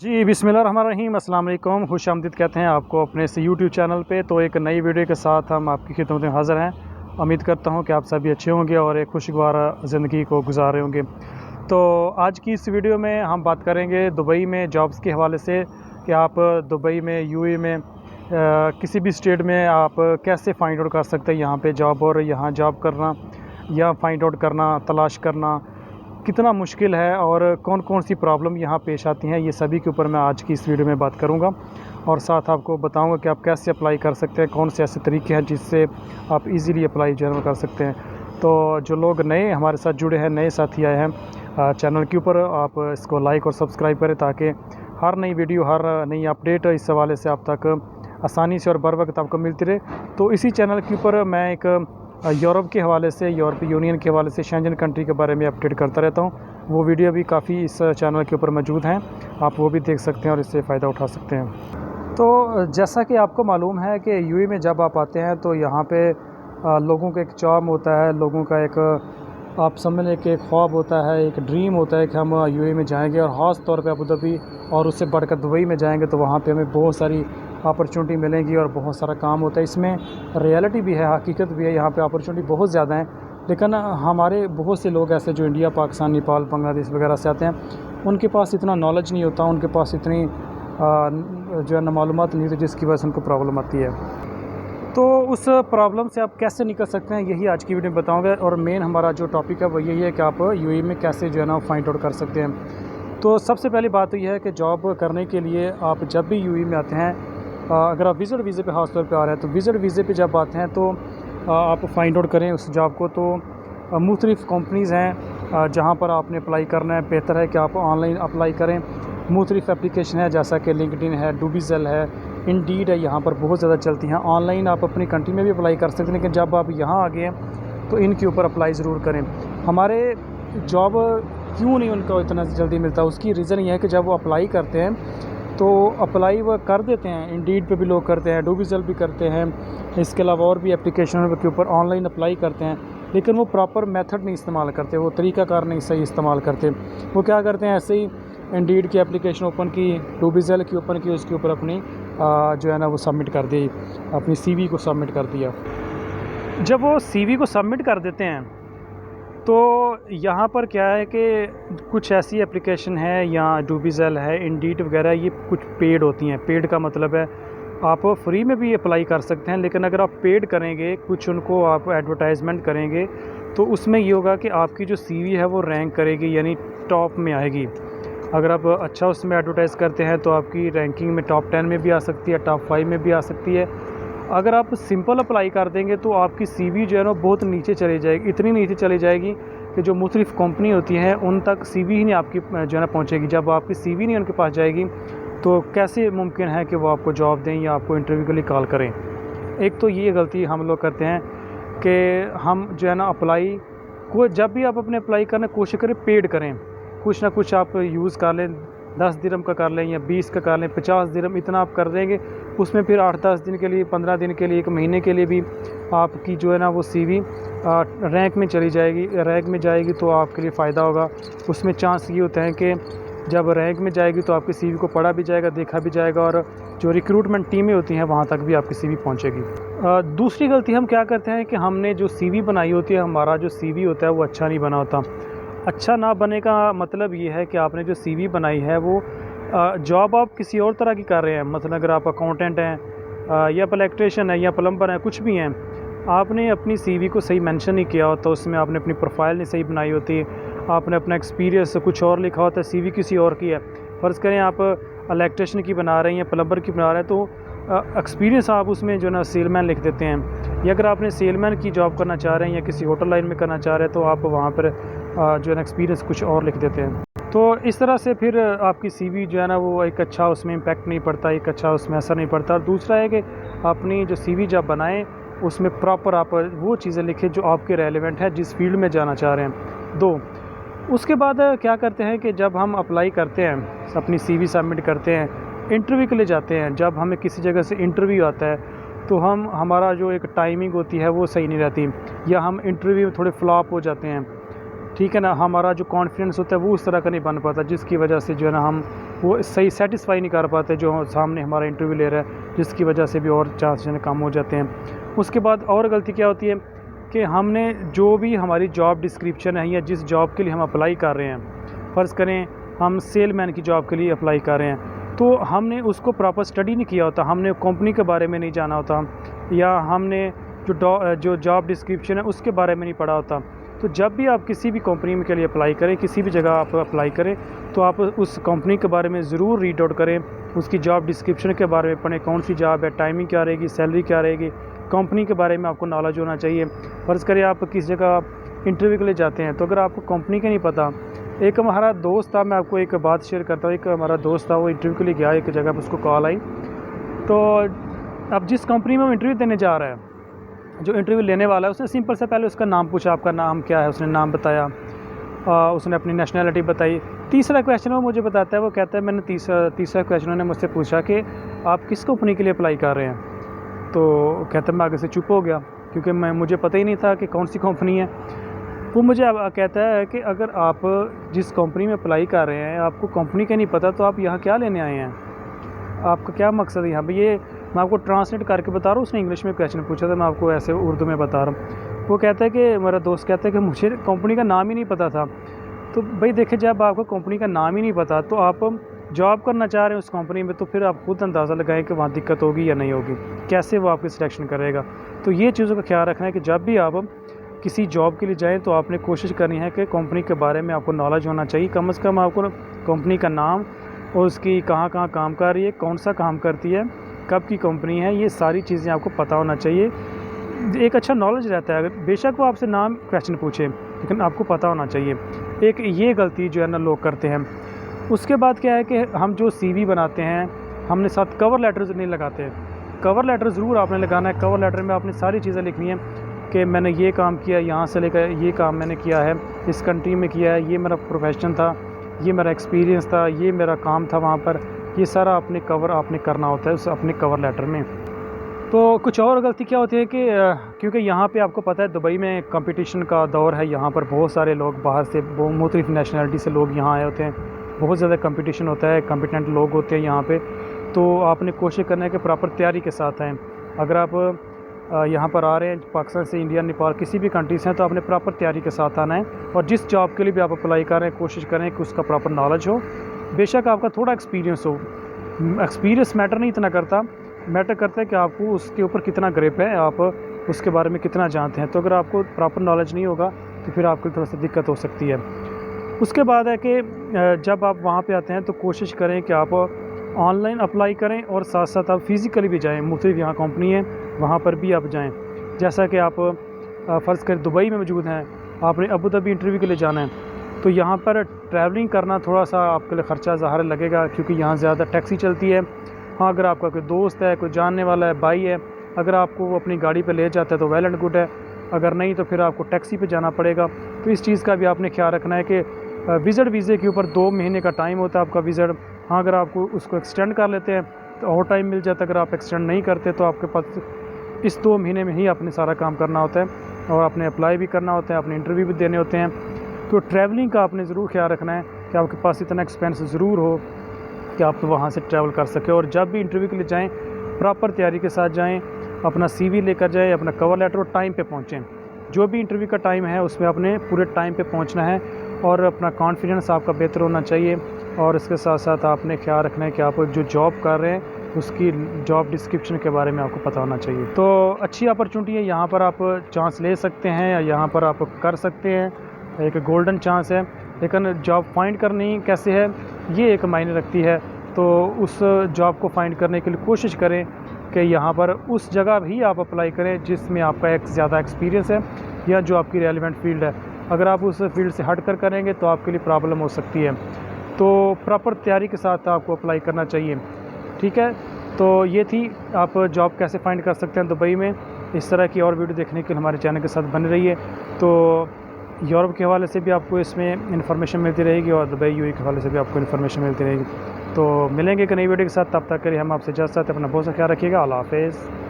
जी बिस्मिल्लाहिर्रहमानिर्रहीम, अस्सलाम वालेकुम। खुशामदीद कहते हैं आपको अपने इस यूट्यूब चैनल पे। तो एक नई वीडियो के साथ हम आपकी खिदमत में हाज़िर हैं। उम्मीद करता हूँ कि आप सभी अच्छे होंगे और एक खुशगवार ज़िंदगी को गुजार रहे होंगे। तो आज की इस वीडियो में हम बात करेंगे दुबई में जॉब्स के हवाले से कि आप दुबई में यूएई में किसी भी स्टेट में आप कैसे फ़ाइंड आउट कर सकते हैं यहाँ पे जॉब, और यहाँ जॉब करना या फ़ाइंड आउट करना, तलाश करना कितना मुश्किल है और कौन कौन सी प्रॉब्लम यहाँ पेश आती हैं, ये सभी के ऊपर मैं आज की इस वीडियो में बात करूँगा। और साथ आपको बताऊँगा कि आप कैसे अप्लाई कर सकते हैं, कौन से ऐसे तरीके हैं जिससे आप इजीली अप्लाई जो है कर सकते हैं। तो जो लोग नए हमारे साथ जुड़े हैं, नए साथी आए हैं चैनल के ऊपर, आप इसको लाइक और सब्सक्राइब करें ताकि हर नई वीडियो, हर नई अपडेट इस हवाले से आप तक आसानी से और बर वक्त आपको मिलती रहे। तो इसी चैनल के ऊपर मैं एक यूरोप के हवाले से, यूरोपीय यूनियन के हवाले से शेंजन कंट्री के बारे में अपडेट करता रहता हूँ। वो वीडियो भी काफ़ी इस चैनल के ऊपर मौजूद हैं, आप वो भी देख सकते हैं और इससे फ़ायदा उठा सकते हैं। तो जैसा कि आपको मालूम है कि यूएई में जब आप आते हैं तो यहाँ पे लोगों का एक चार्म होता है, लोगों का एक आप समझ लें कि एक ख्वाब होता है, एक ड्रीम होता है कि हम यूएई में जाएंगे और ख़ास तौर पे अबू धाबी और उससे बढ़कर दुबई में जाएंगे तो वहाँ पे हमें बहुत सारी अपॉर्चुनिटी मिलेंगी और बहुत सारा काम होता है। इसमें रियलिटी भी है, हकीकत भी है, यहाँ पे अपॉर्चुनिटी बहुत ज़्यादा है। लेकिन हमारे बहुत से लोग ऐसे जो इंडिया, पाकिस्तान, नेपाल, बांग्लादेश वगैरह से आते हैं, उनके पास इतना नॉलेज नहीं होता, उनके पास इतनी जो है ना मालूमात नहीं होती, जिसकी वजह से उनको प्रॉब्लम आती है। तो उस प्रॉब्लम से आप कैसे निकल सकते हैं, यही आज की वीडियो में बताऊंगा। और मेन हमारा जो टॉपिक है वो यही है कि आप यूएई में कैसे जो है ना फाइंड आउट कर सकते हैं। तो सबसे पहली बात तो यह है कि जॉब करने के लिए आप जब भी यूएई में आते हैं, अगर आप विज़िट वीज़े पे ख़ास तौर पे आ रहे हैं, तो विज़िट वीज़े पे जब आते हैं तो आप फाइंड आउट करें उस जॉब को। तो मुख्तलिफ़ कंपनीज़ हैं जहाँ पर आपने अप्लाई करना है। बेहतर है कि आप ऑनलाइन अप्लाई करें। मुख्तलिफ़ एप्लीकेशन है जैसा कि लिंक्डइन है, डूबीज़ेल है, इंडीड है, यहाँ पर बहुत ज़्यादा चलती हैं। ऑनलाइन आप अपनी कंट्री में भी अप्लाई कर सकते हैं, लेकिन जब आप यहाँ आ गए हैं तो इनके ऊपर अप्लाई ज़रूर करें। हमारे जॉब क्यों नहीं उनका इतना जल्दी मिलता, उसकी रीज़न ये है कि जब वो अप्लाई करते हैं तो अप्लाई वो कर देते हैं, इंडीड पे भी लोग करते हैं, डूबीज़ेल भी करते हैं, इसके अलावा और भी एप्लीकेशन के ऊपर ऑनलाइन अप्लाई करते हैं, लेकिन वो प्रॉपर मेथड नहीं इस्तेमाल करते, वो तरीक़ाकार नहीं सही इस्तेमाल करते। वो क्या करते हैं, ऐसे ही इंडीड की एप्लीकेशन ओपन की, डूबीज़ेल की ओपन की, उसके ऊपर अपनी जो है ना वो सबमिट कर दी, अपनी सीवी को सबमिट कर दिया। जब वो सीवी को सबमिट कर देते हैं तो यहाँ पर क्या है कि कुछ ऐसी एप्लीकेशन है या डूबीज़ेल है, इंडीड वगैरह, ये कुछ पेड होती हैं। पेड का मतलब है आप फ्री में भी अप्लाई कर सकते हैं, लेकिन अगर आप पेड करेंगे, कुछ उनको आप एडवर्टाइजमेंट करेंगे, तो उसमें ये होगा कि आपकी जो सीवी है वो रैंक करेगी, यानी टॉप में आएगी। अगर आप अच्छा उसमें एडवर्टाइज़ करते हैं तो आपकी रैंकिंग में टॉप 10 में भी आ सकती है, टॉप 5 में भी आ सकती है। अगर आप सिंपल अप्लाई कर देंगे तो आपकी सीवी जो है ना बहुत नीचे चली जाएगी, इतनी नीचे चली जाएगी कि जो मुख्तलिफ़ कंपनी होती हैं उन तक सीवी ही नहीं आपकी जो है ना पहुँचेगी। जब आपकी सीवी नहीं उनके पास जाएगी तो कैसे मुमकिन है कि वो आपको जॉब दें या आपको इंटरव्यू के लिए कॉल करें। एक तो ये गलती हम लोग करते हैं कि हम जो है ना अप्लाई को, जब भी आप अपने अप्लाई करना कोशिश करें पेड करें, कुछ ना कुछ आप यूज़ कर लें, 10 दिरहम का कर लें या 20 का कर लें, 50 दिरहम, इतना आप कर देंगे, उसमें फिर 8-10 दिन के लिए, 15 दिन के लिए, 1 महीने के लिए भी आपकी जो है ना वो सीवी रैंक में चली जाएगी। रैंक में जाएगी तो आपके लिए फ़ायदा होगा। उसमें चांस ये होते हैं कि जब रैंक में जाएगी तो आपकी सीवी को पढ़ा भी जाएगा, देखा भी जाएगा, और जो रिक्रूटमेंट टीमें होती हैं वहाँ तक भी आपकी सीवी पहुँचेगी। दूसरी गलती हम क्या करते हैं कि हमने जो सीवी बनाई होती है, हमारा जो सीवी होता है वो अच्छा नहीं बना होता। अच्छा ना बनने का मतलब ये है कि आपने जो सीवी बनाई है वो जॉब आप किसी और तरह की कर रहे हैं। मतलब अगर आप अकाउंटेंट हैं या इलेक्ट्रीशियन है या प्लम्बर हैं, कुछ भी हैं, आपने अपनी सीवी को सही मेंशन नहीं किया होता, उसमें आपने अपनी प्रोफाइल नहीं सही बनाई होती, आपने अपना एक्सपीरियंस कुछ और लिखा होता है, सीवी किसी और की है। फ़र्ज़ करें आप इलेक्ट्रीशियन की बना रहे हैं या प्लम्बर की बना रहे हैं, तो एक्सपीरियंस आप उसमें जो है ना सेलमैन लिख देते हैं। या अगर आपने सेलमैन की जॉब करना चाह रहे हैं या किसी होटल लाइन में करना चाह रहे हैं तो आप वहाँ पर जो है ना एक्सपीरियंस कुछ और लिख देते हैं। तो इस तरह से फिर आपकी सीवी जो है ना वो एक अच्छा उसमें इम्पैक्ट नहीं पड़ता, एक अच्छा उसमें असर नहीं पड़ता। और दूसरा है कि अपनी जो सीवी जब बनाएं उसमें प्रॉपर आप वो चीज़ें लिखें जो आपके रेलेवेंट है, जिस फील्ड में जाना चाह रहे हैं। 2, उसके बाद क्या करते हैं कि जब हम अप्लाई करते हैं, अपनी सीवी सबमिट करते हैं, इंटरव्यू के लिए जाते हैं, जब हमें किसी जगह से इंटरव्यू आता है तो हमारा जो एक टाइमिंग होती है वो सही नहीं रहती, या हम इंटरव्यू में थोड़े फ्लॉप हो जाते हैं। ठीक है ना, हमारा जो कॉन्फिडेंस होता है वो उस तरह का नहीं बन पाता, जिसकी वजह से जो है ना हम वो सही सेटिस्फाई नहीं कर पाते जो सामने हमारा इंटरव्यू ले रहा है, जिसकी वजह से भी और चांस जो है कम हो जाते हैं। उसके बाद और गलती क्या होती है कि हमने जो भी हमारी जॉब डिस्क्रिप्शन है या जिस जॉब के लिए हम अप्लाई कर रहे हैं, फ़र्ज़ करें हम सेलमैन की जॉब के लिए अप्लाई कर रहे हैं, तो हमने उसको प्रॉपर स्टडी नहीं किया होता, हमने कंपनी के बारे में नहीं जाना होता, या हमने जो जॉब डिस्क्रिप्शन है उसके बारे में नहीं पढ़ा होता। तो जब भी आप किसी भी कंपनी में के लिए अप्लाई करें, किसी भी जगह आप अप्लाई करें, तो आप उस कंपनी के बारे में ज़रूर रीड आउट करें, उसकी जॉब डिस्क्रिप्शन के बारे में पढ़ें, कौन सी जॉब है, टाइमिंग क्या रहेगी, सैलरी क्या रहेगी, कंपनी के बारे में आपको नॉलेज होना चाहिए। फ़र्ज़ करें आप किस जगह इंटरव्यू के लिए जाते हैं, तो अगर आपको कंपनी का नहीं पता, एक हमारा दोस्त था, मैं आपको एक बात शेयर करता हूँ, एक हमारा दोस्त था, वो इंटरव्यू के लिए गया एक जगह पर, उसको कॉल आई, तो अब जिस कंपनी में वो इंटरव्यू देने जा रहा है, जो इंटरव्यू लेने वाला है, उसने सिंपल से पहले उसका नाम पूछा, आपका नाम क्या है, उसने नाम बताया, उसने अपनी नेशनैलिटी बताई। तीसरा क्वेश्चन वो मुझे बताता है, वो कहता है मैंने तीसरा क्वेश्चन उन्होंने मुझसे पूछा कि आप किस कंपनी के लिए अप्लाई कर रहे हैं, तो कहता है मैं आगे से चुप हो गया, क्योंकि मुझे पता ही नहीं था कि कौन सी कंपनी है। वो मुझे अब कहता है कि अगर आप जिस कंपनी में अप्लाई कर रहे हैं आपको कंपनी का नहीं पता, तो आप यहाँ क्या लेने आए हैं, आपका क्या मकसद है यहाँ पे। ये मैं आपको ट्रांसलेट करके बता रहा हूँ, उसने इंग्लिश में क्वेश्चन पूछा था, मैं आपको ऐसे उर्दू में बता रहा हूँ। वो कहता है कि मेरा दोस्त कहता है कि मुझे कंपनी का नाम ही नहीं पता था। तो भाई देखिए, जब आपको कंपनी का नाम ही नहीं पता तो आप जॉब करना चाह रहे हैं उस कंपनी में, तो फिर आप खुद अंदाज़ा लगाएं कि वहाँ दिक्कत होगी या नहीं होगी, कैसे वो आपकी सिलेक्शन करेगा। तो ये चीज़ों का ख्याल रखना है कि जब भी आप किसी जॉब के लिए जाएँ तो आपने कोशिश करनी है कि कंपनी के बारे में आपको नॉलेज होना चाहिए, कम से कम आपको कंपनी का नाम और उसकी कहाँ काम कर रही है, कौन सा काम करती है, कब की कंपनी है, ये सारी चीज़ें आपको पता होना चाहिए। एक अच्छा नॉलेज रहता है, अगर बेशक वो आपसे नाम क्वेश्चन पूछे, लेकिन आपको पता होना चाहिए। एक ये गलती जो है ना लोग करते हैं। उसके बाद क्या है कि हम जो सीवी बनाते हैं, हमने साथ कवर लेटर्स नहीं लगाते। कवर लेटर ज़रूर आपने लगाना है। कवर लेटर में आपने सारी चीज़ें लिखनी है कि मैंने ये काम किया, यहाँ से लेकर ये काम मैंने किया है, इस कंट्री में किया है, ये मेरा प्रोफेशन था, ये मेरा एक्सपीरियंस था, ये मेरा काम था वहाँ पर, ये सारा अपने कवर आपने करना होता है उस अपने कवर लेटर में। तो कुछ और गलती क्या होती है कि क्योंकि यहाँ पे आपको पता है दुबई में कंपटीशन का दौर है, यहाँ पर बहुत सारे लोग बाहर से मुख्तलिफ़ नेशनलिटी से लोग यहाँ आए होते हैं, बहुत ज़्यादा कंपटीशन होता है, कॉम्पिटेंट लोग होते हैं यहाँ पे। तो आपने कोशिश करना है कि प्रॉपर तैयारी के साथ आएँ। अगर आप यहाँ पर आ रहे हैं पाकिस्तान से, इंडिया, नेपाल, किसी भी कंट्री से हैं, तो आपने प्रॉपर तैयारी के साथ आना है। और जिस जॉब के लिए भी आप अप्लाई कर रहे हैं कोशिश करें कि उसका प्रॉपर नॉलेज हो। बेशक आपका थोड़ा एक्सपीरियंस हो, एक्सपीरियंस मैटर नहीं इतना करता, मैटर करता है कि आपको उसके ऊपर कितना ग्रिप है, आप उसके बारे में कितना जानते हैं। तो अगर आपको प्रॉपर नॉलेज नहीं होगा तो फिर आपको थोड़ा सा दिक्कत हो सकती है। उसके बाद है कि जब आप वहाँ पे आते हैं तो कोशिश करें कि आप ऑनलाइन अप्लाई करें और साथ साथ आप फिज़िकली भी जाएँ। मुख्तलिफ़ यहाँ कंपनी है, वहाँ पर भी आप जाएँ। जैसा कि आप फ़र्ज़ करें दुबई में मौजूद हैं, आपने अबू धाबी इंटरव्यू के लिए जाना है, तो यहाँ पर ट्रैवलिंग करना थोड़ा सा आपके लिए ख़र्चा ज़ाहिर लगेगा, क्योंकि यहाँ ज़्यादा टैक्सी चलती है। हाँ, अगर आपका कोई दोस्त है, कोई जानने वाला है, भाई है, अगर आपको वो अपनी गाड़ी पे ले जाता है तो वेल एंड गुड है, अगर नहीं तो फिर आपको टैक्सी पे जाना पड़ेगा। तो इस चीज़ का भी आपने ख्याल रखना है कि विज़िट वीज़े के ऊपर 2 महीने का टाइम होता है आपका विज़िट। हाँ, अगर आपको उसको एक्सटेंड कर लेते हैं तो और टाइम मिल जाता है, अगर आप एक्सटेंड नहीं करते तो आपके पास इस 2 महीने में ही आपने सारा काम करना होता है और आपने अप्लाई भी करना होता है, अपने इंटरव्यू भी देने होते हैं। तो ट्रैवलिंग का आपने ज़रूर ख्याल रखना है कि आपके पास इतना एक्सपेंस ज़रूर हो कि आप वहाँ से ट्रैवल कर सकें। और जब भी इंटरव्यू के लिए जाएँ प्रॉपर तैयारी के साथ जाएँ, अपना CV लेकर जाएँ, अपना कवर लेटर, और टाइम पे पहुँचें। जो भी इंटरव्यू का टाइम है उसमें आपने पूरे टाइम पे पहुँचना है और अपना कॉन्फिडेंस आपका बेहतर होना चाहिए। और इसके साथ साथ आपने ख्याल रखना है कि आप जो जॉब कर रहे हैं उसकी जॉब डिस्क्रिप्शन के बारे में आपको पता होना चाहिए। तो अच्छी अपॉर्चुनिटी है, यहाँ पर आप चांस ले सकते हैं या यहाँ पर आप कर सकते हैं, एक गोल्डन चांस है। लेकिन जॉब फाइंड करनी कैसे है ये एक मायने रखती है। तो उस जॉब को फाइंड करने के लिए कोशिश करें कि यहाँ पर उस जगह भी आप अप्लाई करें जिसमें आपका एक ज़्यादा एक्सपीरियंस है या जो आपकी रेलेवेंट फील्ड है। अगर आप उस फील्ड से हट कर करेंगे तो आपके लिए प्रॉब्लम हो सकती है। तो प्रॉपर तैयारी के साथ आपको अप्लाई करना चाहिए, ठीक है। तो ये थी आप जॉब कैसे फाइंड कर सकते हैं दुबई में। इस तरह की और वीडियो देखने के लिए हमारे चैनल के साथ बने रहिए। तो यूरोप के हवाले से भी आपको इसमें इन्फॉर्मेशन मिलती रहेगी और दुबई UAE के हवाले से भी आपको इन्फॉर्मेशन मिलती रहेगी। तो मिलेंगे एक नई वीडियो के साथ, तब तक के लिए हम आपसे इजाज़त चाहते हैं। अपना बहुत सा ख्याल रखिएगा। अल्लाह हाफ़िज़।